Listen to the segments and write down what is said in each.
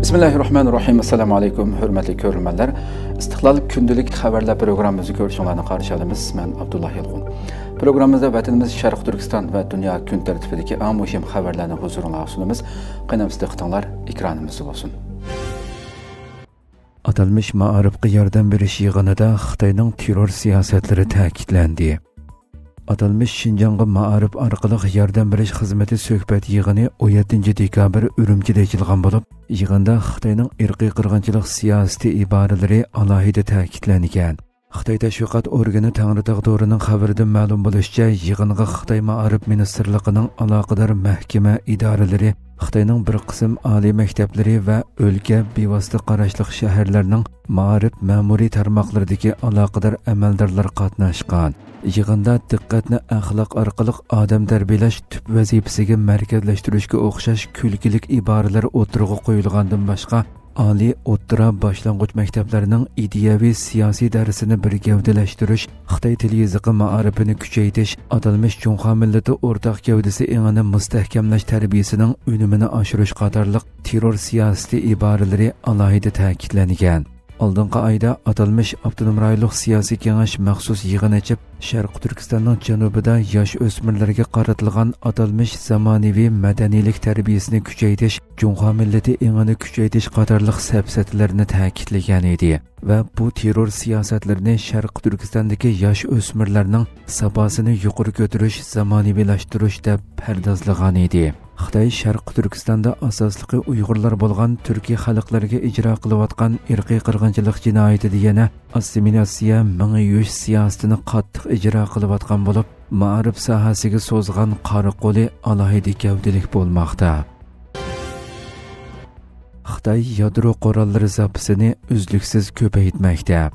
Bismillahirrahmanirrahim. Assalamu alaykum, hurmatli ko'ruvchilar. Istiqlol kundalik xabarlar programmamizni ko'rishingizni qarshi olamiz. Men Abdullah Yilg'un. Programmamizda vatanimiz Sharq Turkiston va dunyo kun tartibidagi eng muhim xabarlarni huzuringizga sunamiz. Qaynamsiz diqqatinglar ekranimizda bo'lsin. Atalmış ma'arifga yordam berish yig'inida Xitoyning terror siyosatlari ta'kidlandi. Atalmış Şinjanğa ma'arif orqali yordam berish xizmati suhbat yig'ini 17 dekabr Urumchida ochilgan bo'lib, yig'inda Xitoyning irqiy qirg'inchilik siyosati iboralari alohida ta'kidlangan. Xitoy tashviqot organi Tangritog' to'rining xabaridan ma'lum bo'lishicha, yig'inga Xitoy ma'arif ministrligining aloqador mahkama idoralari, Xitoyning bir qism oliy maktablari va o'lka bevosita qarashli shaharlarning ma'arif ma'muriy tarmoqlaridagi aloqador amaldorlar qatnashgan. Yig'inda diqqatni axloq orqali odam tarbiyalash tub vazifasiga markazlashtirishga o'xshash kulgilik iboralar o'tirg'i qo'yilgandan boshqa oliy o'ttira boshlang'ich maktablarining ideyaviy siyosiy darsini bir gavdalashtirish, Xitoy tili yoziqi ma'arifini kuchaytirish, atalmish Junxo millati o'rtaq gavdasi engini mustahkamlash tarbiyasining unumini oshirish qatorliq terror siyosati iboralari alohida ta'kidlangan. Oldingi oyda atalmish avtonom rayonlik siyosiy kengash maxsus yig'in ochib, Sharq Turkistonning janubida yosh o'smirlarga qaratilgan atalmish zamonaviy madaniylik tarbiyasini kuchaytirish, Junxo millati engini kuchaytirish qatorliq safsatlarni ta'kidlagan edi va bu terror siyosatlarini Sharq Turkistondagi yosh o'smirlarning sabosini yuqori ko'tarish, zamonaviylashtirish deb pardozlagan edi. Xitoy Sharq Turkistonda asosliqi Uyg'urlar bo'lgan Turkiy xalqlarga ijro qilayotgan irqiy qirg'inchilik jinoyatida yana assimilyatsiya ming yuvish siyosatini qattiq ijro qilayotgan bo'lib, ma'arif sohasiga so'zg'an qora qo'li alohida gavdalik bo'lmoqda. Xitoy yadro qurollari zapisini uzluksiz ko'paytmoqda.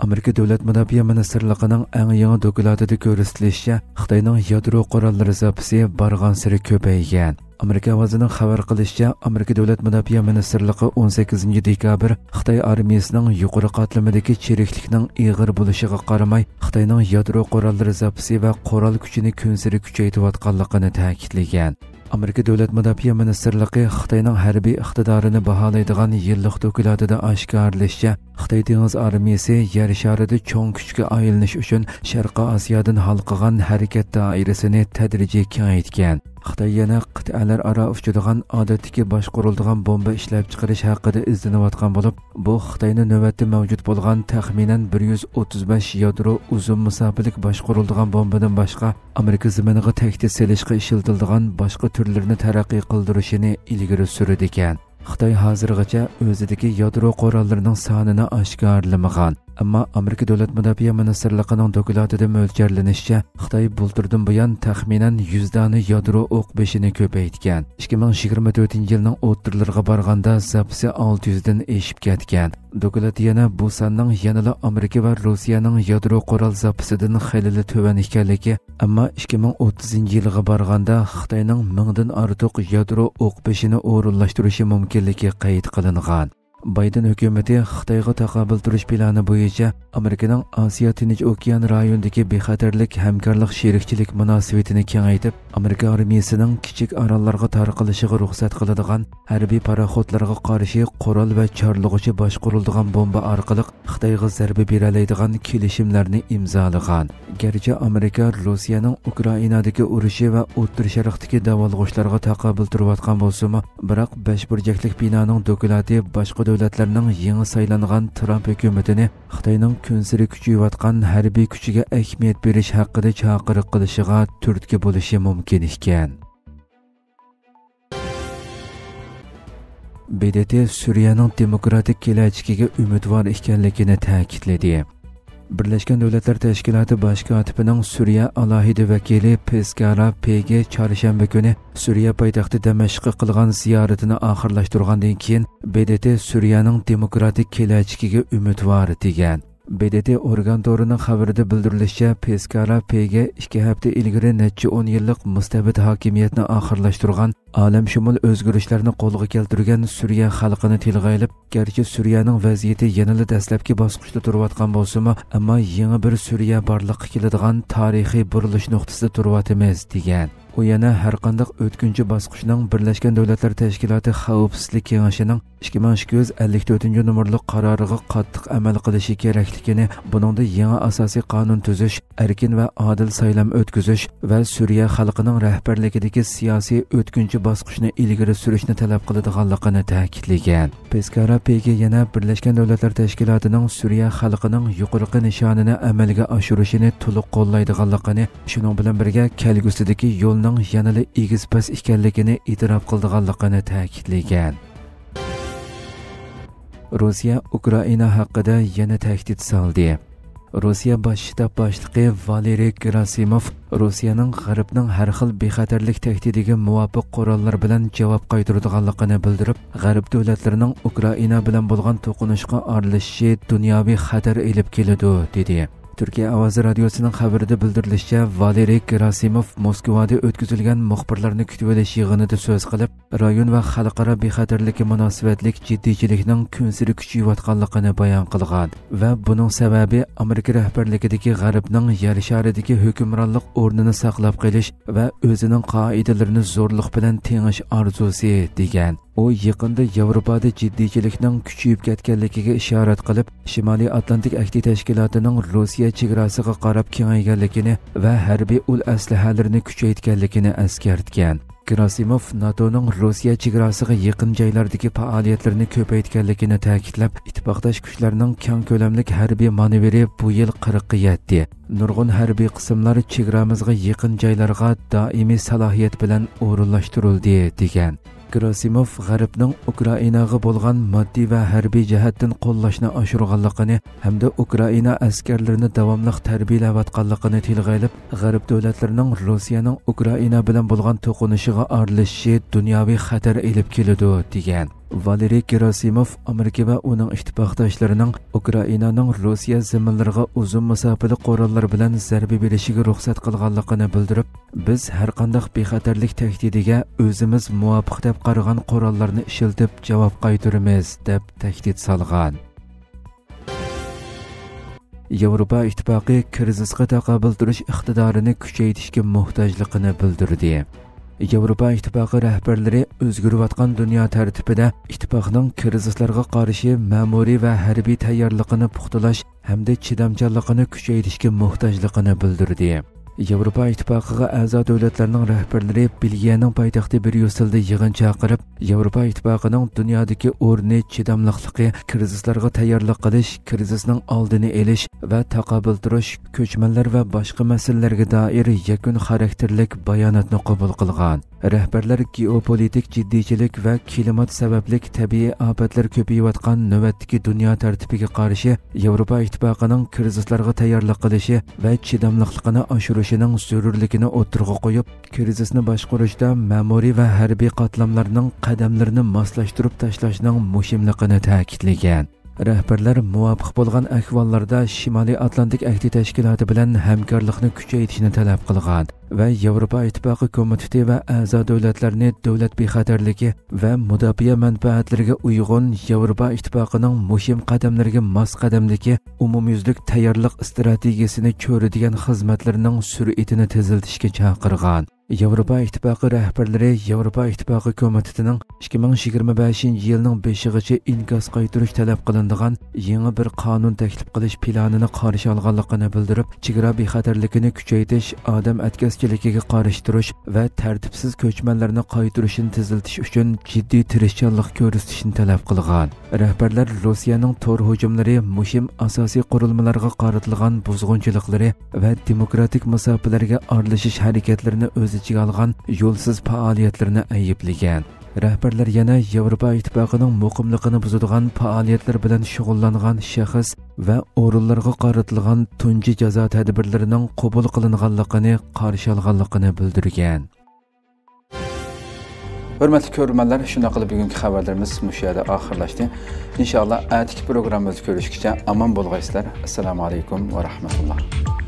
Amerika Davlat Mudofaa Ministrligining eng yangi dokladida ko'rsatilishicha, Xitoyning yadro qurollari zapisi barg'ansiri ko'paygan. Amerika ovozining xabar qilishicha, Amerika Davlat Mudofaa Ministrligi 18 dekabr Xitoy armiyasining yuqori qatlamidagi chiriklikning ig'ir bo'lishiga qaramay, Xitoyning yadro qurollari zapisi va qurol kuchini kunsiri kuchaytirayotganligini ta'kidlagan. Amerika Davlat Mudofaa Ministrligi Xitoyning harbiy iqtidorini baholaydigan yillik dokladida oshkorlashicha, Xitoy dengiz armiyasi yer sharida cho'ng kuchga aylanish uchun Sharqi Osiyodan halqagan harakat doirasini tadrijiy kengaytgan. Xitoy yana qit'alararo uchadigan odatdagi boshqariladigan bomba ishlab chiqarish haqida izlanayotgan bo'lib, bu Xitoyning navbatda mavjud bo'lgan taxminan 135 yadro uzun masofalik boshqariladigan bombadan boshqa Amerika zaminiga tahdid solishga ishlatiladigan boshqa turlarni taraqqiy qildirishini ilgari surdi ekan. Xitoy hozirgacha o'zidagi yadro qurollarining sonini oshkorlamagan. Ammo Amerika Davlat Mudofaa Ministrligining dokladida mo'ljallanishicha, Xitoy bulturdan buyon taxminan 100 dona yadro o'q beshini ko'paytgan. 2024-yilning o'ttirlariga borganda zapisi 600 dan eshib ketgan. Doklad yana bu sonning yanada Amerika va Rossiyaning yadro qurol zapisidan xilili tuvan ekanligi, ammo 2030-yilga borganda Xitoyning 1000 dan ortiq yadro o'q beshini o'rinlashtirishi mumkinligi qayd qilingan. Biden hukumati Xitoyga taqobil turish plani bo'yicha Amerikaning Osiyo Tinch okean rayonidagi bexatarlik hamkorlik sherikchilik munosabatini kengaytib, Amerika armiyasining kichik orollarga tarqalishiga ruxsat qiladigan harbiy paraxodlarga qarshi qurol va chorlug'ichi boshqariladigan bomba orqali Xitoyga zarba bera oladigan kelishimlarni imzolagan. Garchi Amerika Rossiyaning Ukrainadagi urushi va O'rta Sharqdagi davolg'ishlarga taqobil turayotgan bo'lsa-mu, biroq besh burjaklik binoning doklati boshqa davlatlarning yangi saylangan Trump hukumatini Xitoyning kunsiri kuchayotgan harbiy kuchiga ahamiyat berish haqida chaqiriq qilishiga turtki bo'lishi mumkin ekan. BDT Suriyaning demokratik kelajagiga umidvor ekanligini ta'kidladi. Birlashgan Davlatlar Tashkiloti bosh kotibining Suriya alohida vakili Peskara PG chorshanba kuni Suriya poytaxti Damashqqa qilgan ziyoratini oxirlashtirgandan keyin BDT Suriyaning demokratik kelajagiga umidvor degan. BDT organ to'rining xabarida bildirilishicha, Peskara PG 2 hafta ilgari necha 10 yillik mustabid hokimiyatni oxirlashtirgan, olamshumul o'zgarishlarni qo'lga keltirgan Suriya xalqini tilga olib, garchi Suriyaning vaziyati yanada dastlabki bosqichda turayotgan bo'lsa-mu, ammo yangi bir Suriya borliqqa keladigan tarixiy burilish nuqtasida turayotimiz degan. u yana har qanday o'tkinchi bosqichning Birlashgan Davlatlar Tashkiloti Xavfsizlik Kengashining 2254 nomerli qaroriga qattiq amal qilishi kerakligini, buningda yangi asosiy qonun tuzish, erkin va adil saylam o'tkazish va Suriya xalqining rahbarligidagi siyosiy o'tkinchi bosqichni ilgari surishni talab qiladiganligini ta'kidlagan. Peskara PG yana Birlashgan Davlatlar Tashkilotining Suriya xalqining yuqori nishonini amalga oshirishini to'liq qo'llaydiganligini, shuning bilan birga kelgusidagi yo'lning yanada egiz-pas ekanligini e'tirof qildiganligini ta'kidlagan. Rossiya Ukraina haqida yana tahdid soldi. Rossiya bosh shtab boshlig'i Valeriy Gerasimov Rossiyaning G'arbning har xil bexatarlik tahdidiga muvofiq qurollar bilan javob qaytaradiganligini bildirib, G'arb davlatlarining Ukraina bilan bo'lgan to'qinishga aralashishi dunyoviy xatar elib keladi dedi. Turkiya Ovozi radiosining xabarida bildirilishicha, Valeriy Gerasimov Moskvada o'tkazilgan muxbirlarni kutib olish yig'inida so'z qilib, rayon va xalqaro bexatarlikka munosabatlik jiddiychilikning kunsiri kuchayayotganligini bayon qilgan va buning sababi Amerika rahbarligidagi G'arbning yer sharidagi hukmronlik o'rnini saqlab qolish va o'zining qoidalarini zo'rlik bilan tengish orzusi degan. U yaqinda Yevropada jiddiychilikning kuchayib ketganligiga ishorat qilib, Shimoliy Atlantik ahdi tashkilotining Rossiya chegarasiga qarab kengayganligini va harbiy aslahalarini kuchaytirganligini eskartgan. Gerasimov NATOning Rossiya chegarasiga yaqin joylardagi faoliyatlarini ko'paytirganligini ta'kidlab, ittifoqdosh kuchlarning keng ko'lamli harbiy manevri bu yil 40 yetdi. Nurg'un harbiy qismlar chegaramizga yaqin joylarga doimiy salohiyat bilan o'rinlashtirildi degan. Gerasimov G'arbning Ukrainaga bo'lgan moddiy va harbiy jihatdan qo'llashni oshirganligini hamda Ukraina askarlarini davomli tarbiyalayotganligini tilga olib, G'arb davlatlarining Rossiyaning Ukraina bilan bo'lgan to'qinishiga aralashishi dunyoviy xatar elib keladi degan. Valeriy Gerasimov Amerika va uning ittifoqdoshlarining Ukrainaning Rossiya zaminlariga uzun masofali qurollar bilan zarba berishiga ruxsat qilganligini bildirib, biz har qanday bexatarlik tahdidiga o'zimiz muvofiq deb qaragan qurollarni ishlatib javob qaytaramiz deb tahdid solgan. Yevropa ittifoqi krizisga taqobil turish iqtidorini kuchaytirishga muhtojligini bildirdi. Yevropa ittifoqi rahbarlari o'zgarayotgan dunyo tartibida ittifoqning krizislarga qarshi ma'muriy va harbiy tayyorligini puxtalash hamda chidamchanligini kuchaytirishga muhtojligini bildirdi. Yevropa ittifoqiga a'zo davlatlarning rahbarlari Belgiyaning poytaxti Bryusselda yig'in chaqirib, Yevropa ittifoqining dunyodagi o'rni chidamliqligi, krizislarga tayyorlik qilish, krizisning oldini olish va taqobil turish, ko'chmanlar va boshqa masalalarga doir yakun xarakterlik bayonotni qabul qilgan. Rahbarlar geopolitik jiddiychilik va klimat sababli tabiiy ofatlar ko'payayotgan navbatdagi dunyo tartibiga qarshi Yevropa ittifoqining krizislarga tayyorlik qilishi va chidamliqligini oshirishining zarurligini o'tirg'a qo'yib, krizisni boshqarishda ma'muriy va harbiy qatlamlarning qadamlarini moslashtirib tashlashning muhimligini ta'kidlagan. Rahbarlar muvofiq bo'lgan ahvollarda Shimoliy Atlantik ahdi tashkiloti bilan hamkorlikni kuchaytirishni talab qilgan va Yevropa ittifoqi komiteti va a'zo davlatlarni davlat bexatarligi va mudofaa manfaatlariga uyg'un Yevropa ittifoqining muhim qadamlariga mos qadamdagi umumyuzlik tayyorlik strategiyasini ko'radigan xizmatlarning sur'atini teziltishga chaqirgan. Yevropa ittifoqi rahbarlari Yevropa ittifoqi komitetining 2025-yilning 5-gacha inkas qaytarish talab qilinadigan yangi bir qonun taklif qilish planini qarshi olganligini bildirib, chegara bexatarligini kuchaytirish, odam atkaschiligiga qarshi turish va tartibsiz ko'chmanlarni qaytarishni teziltish uchun jiddiy tirishchanlik ko'rsatishni talab qilgan. Rahbarlar Rossiyaning tor hujumlari, muhim asosiy qurilmalarga qaratilgan buzg'unchiliklari va demokratik masofalarga aralashish harakatlarini o'z ichiga olgan yo'lsiz faoliyatlarni ayblagan. Rahbarlar yana Yevropa ittifoqining muqimligini buzadigan faoliyatlar bilan shug'ullangan shaxs va o'rinlarga qaratilgan tunji jazo tadbirlarining qabul qilinganligini qarshi olganligini bildirgan. Hurmatli ko'ruvchilar, shunday qilib bugungi xabarlarimiz mush yerda oxirlashdi. Inshaalloh atigi programmamizni ko'rishgacha omon bo'lg'aysizlar. Assalomu alaykum va rahmatulloh.